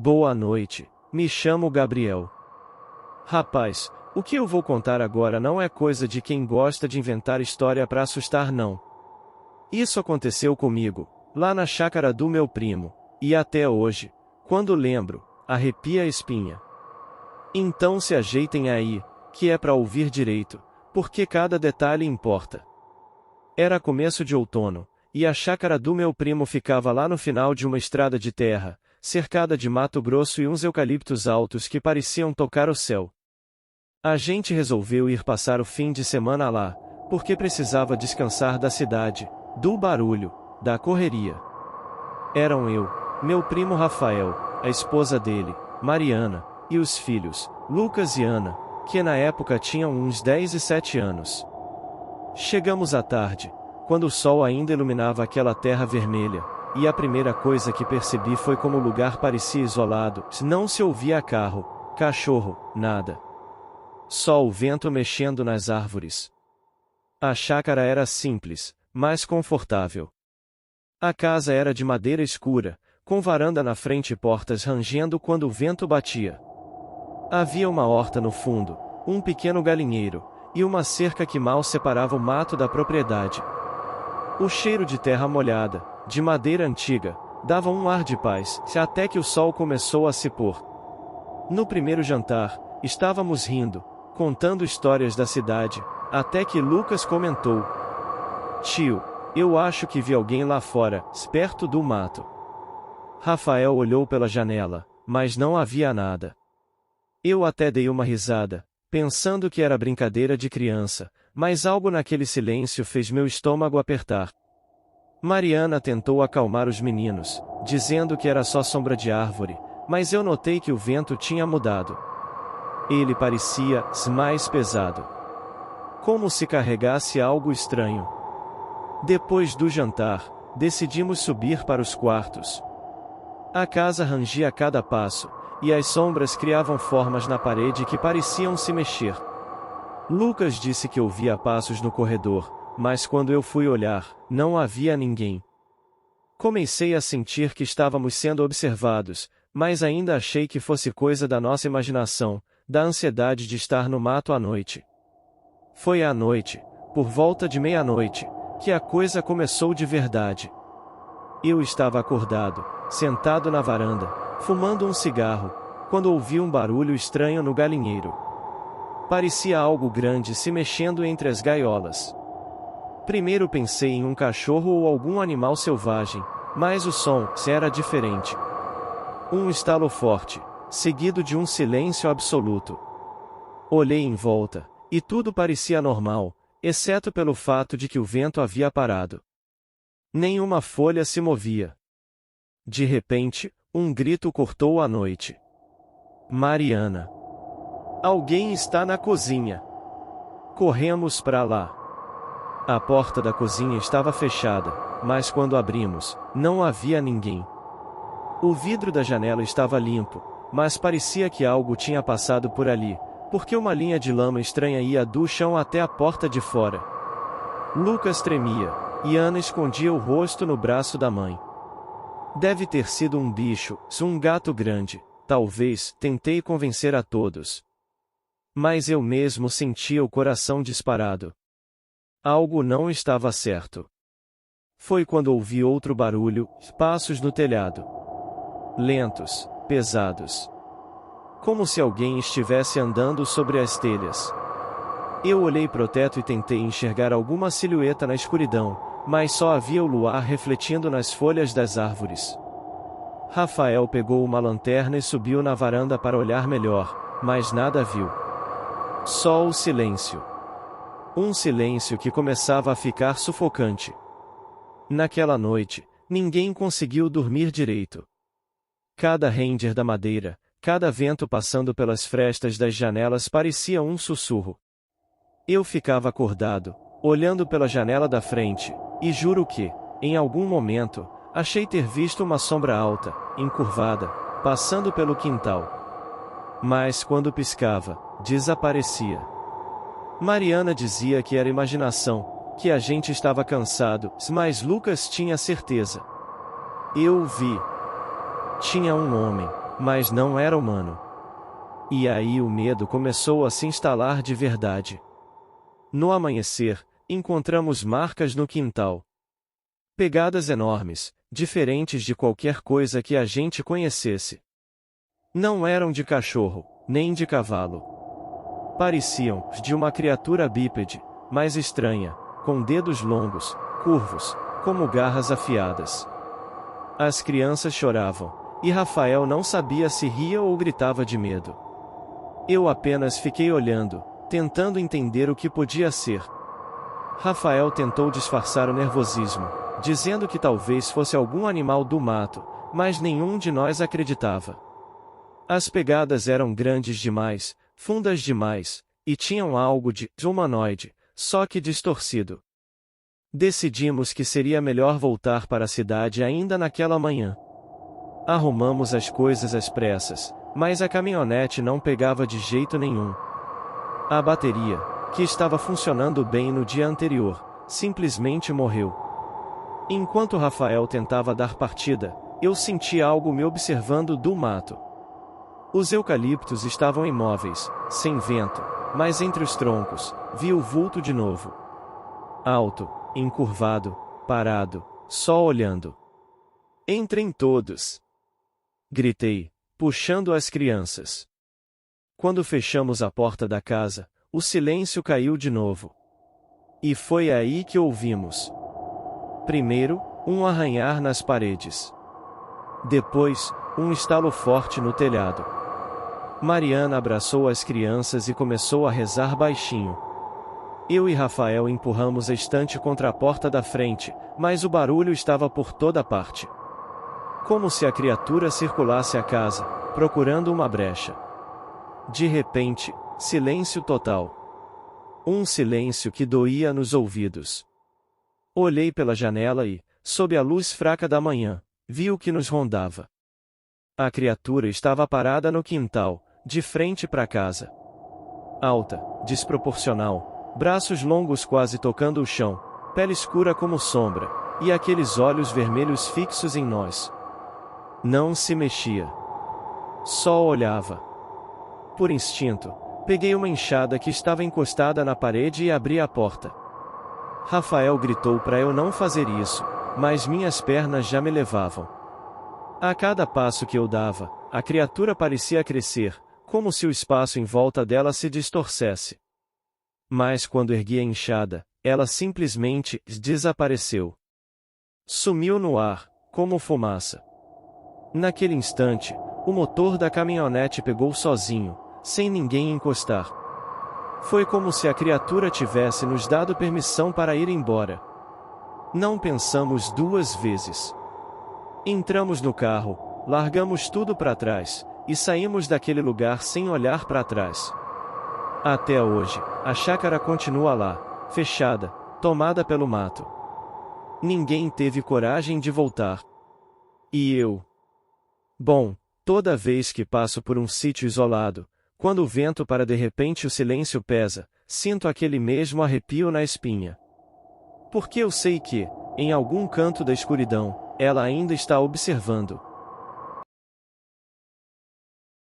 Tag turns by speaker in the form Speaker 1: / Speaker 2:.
Speaker 1: Boa noite, me chamo Gabriel. Rapaz, o que eu vou contar agora não é coisa de quem gosta de inventar história pra assustar não. Isso aconteceu comigo, lá na chácara do meu primo, e até hoje, quando lembro, arrepia a espinha. Então se ajeitem aí, que é pra ouvir direito, porque cada detalhe importa. Era começo de outono, e a chácara do meu primo ficava lá no final de uma estrada de terra, cercada de mato grosso e uns eucaliptos altos que pareciam tocar o céu. A gente resolveu ir passar o fim de semana lá, porque precisava descansar da cidade, do barulho, da correria. Eram eu, meu primo Rafael, a esposa dele, Mariana, e os filhos, Lucas e Ana, que na época tinham uns 10 e 7 anos. Chegamos à tarde, quando o sol ainda iluminava aquela terra vermelha, e a primeira coisa que percebi foi como o lugar parecia isolado, não se ouvia carro, cachorro, nada. Só o vento mexendo nas árvores. A chácara era simples, mas confortável. A casa era de madeira escura, com varanda na frente e portas rangendo quando o vento batia. Havia uma horta no fundo, um pequeno galinheiro, e uma cerca que mal separava o mato da propriedade. O cheiro de terra molhada, de madeira antiga, dava um ar de paz, até que o sol começou a se pôr. No primeiro jantar, estávamos rindo, contando histórias da cidade, até que Lucas comentou: "Tio, eu acho que vi alguém lá fora, perto do mato." Rafael olhou pela janela, mas não havia nada. Eu até dei uma risada, pensando que era brincadeira de criança, mas algo naquele silêncio fez meu estômago apertar. Mariana tentou acalmar os meninos, dizendo que era só sombra de árvore, mas eu notei que o vento tinha mudado. Ele parecia mais pesado. Como se carregasse algo estranho. Depois do jantar, decidimos subir para os quartos. A casa rangia a cada passo, e as sombras criavam formas na parede que pareciam se mexer. Lucas disse que ouvia passos no corredor, mas quando eu fui olhar, não havia ninguém. Comecei a sentir que estávamos sendo observados, mas ainda achei que fosse coisa da nossa imaginação, da ansiedade de estar no mato à noite. Foi à noite, por volta de meia-noite, que a coisa começou de verdade. Eu estava acordado, sentado na varanda, fumando um cigarro, quando ouvi um barulho estranho no galinheiro. Parecia algo grande se mexendo entre as gaiolas. Primeiro pensei em um cachorro ou algum animal selvagem, mas o som era diferente. Um estalo forte, seguido de um silêncio absoluto. Olhei em volta, e tudo parecia normal, exceto pelo fato de que o vento havia parado. Nenhuma folha se movia. De repente, um grito cortou a noite. "Mariana! Alguém está na cozinha!" Corremos para lá. A porta da cozinha estava fechada, mas quando abrimos, não havia ninguém. O vidro da janela estava limpo, mas parecia que algo tinha passado por ali, porque uma linha de lama estranha ia do chão até a porta de fora. Lucas tremia, e Ana escondia o rosto no braço da mãe. Deve ter sido um bicho, um gato grande, talvez, tentei convencer a todos. Mas eu mesmo sentia o coração disparado. Algo não estava certo. Foi quando ouvi outro barulho, passos no telhado. Lentos, pesados. Como se alguém estivesse andando sobre as telhas. Eu olhei pro teto e tentei enxergar alguma silhueta na escuridão, mas só havia o luar refletindo nas folhas das árvores. Rafael pegou uma lanterna e subiu na varanda para olhar melhor, mas nada viu. Só o silêncio. Um silêncio que começava a ficar sufocante. Naquela noite, ninguém conseguiu dormir direito. Cada render da madeira, cada vento passando pelas frestas das janelas parecia um sussurro. Eu ficava acordado, olhando pela janela da frente, e juro que, em algum momento, achei ter visto uma sombra alta, encurvada, passando pelo quintal. Mas quando piscava, desaparecia. Mariana dizia que era imaginação, que a gente estava cansado, mas Lucas tinha certeza. Eu vi. Tinha um homem, mas não era humano. E aí o medo começou a se instalar de verdade. No amanhecer, encontramos marcas no quintal. Pegadas enormes, diferentes de qualquer coisa que a gente conhecesse. Não eram de cachorro, nem de cavalo. Pareciam de uma criatura bípede, mas estranha, com dedos longos, curvos, como garras afiadas. As crianças choravam, e Rafael não sabia se ria ou gritava de medo. Eu apenas fiquei olhando, tentando entender o que podia ser. Rafael tentou disfarçar o nervosismo, dizendo que talvez fosse algum animal do mato, mas nenhum de nós acreditava. As pegadas eram grandes demais, fundas demais, e tinham algo de humanoide, só que distorcido. Decidimos que seria melhor voltar para a cidade ainda naquela manhã. Arrumamos as coisas às pressas, mas a caminhonete não pegava de jeito nenhum. A bateria, que estava funcionando bem no dia anterior, simplesmente morreu. Enquanto Rafael tentava dar partida, eu senti algo me observando do mato. Os eucaliptos estavam imóveis, sem vento, mas entre os troncos, vi o vulto de novo. Alto, encurvado, parado, só olhando. Entrem todos! Gritei, puxando as crianças. Quando fechamos a porta da casa, o silêncio caiu de novo. E foi aí que ouvimos. Primeiro, um arranhar nas paredes. Depois, um estalo forte no telhado. Mariana abraçou as crianças e começou a rezar baixinho. Eu e Rafael empurramos a estante contra a porta da frente, mas o barulho estava por toda parte. Como se a criatura circulasse a casa, procurando uma brecha. De repente, silêncio total. Um silêncio que doía nos ouvidos. Olhei pela janela e, sob a luz fraca da manhã, vi o que nos rondava. A criatura estava parada no quintal, de frente para a casa. Alta, desproporcional, braços longos quase tocando o chão, pele escura como sombra, e aqueles olhos vermelhos fixos em nós. Não se mexia. Só olhava. Por instinto, peguei uma enxada que estava encostada na parede e abri a porta. Rafael gritou para eu não fazer isso, mas minhas pernas já me levavam. A cada passo que eu dava, a criatura parecia crescer, como se o espaço em volta dela se distorcesse. Mas quando ergui a enxada, ela simplesmente desapareceu. Sumiu no ar, como fumaça. Naquele instante, o motor da caminhonete pegou sozinho, sem ninguém encostar. Foi como se a criatura tivesse nos dado permissão para ir embora. Não pensamos duas vezes. Entramos no carro, largamos tudo para trás, e saímos daquele lugar sem olhar para trás. Até hoje, a chácara continua lá, fechada, tomada pelo mato. Ninguém teve coragem de voltar. E eu? Bom, toda vez que passo por um sítio isolado, quando o vento para de repente o silêncio pesa, sinto aquele mesmo arrepio na espinha. Porque eu sei que, em algum canto da escuridão, ela ainda está observando.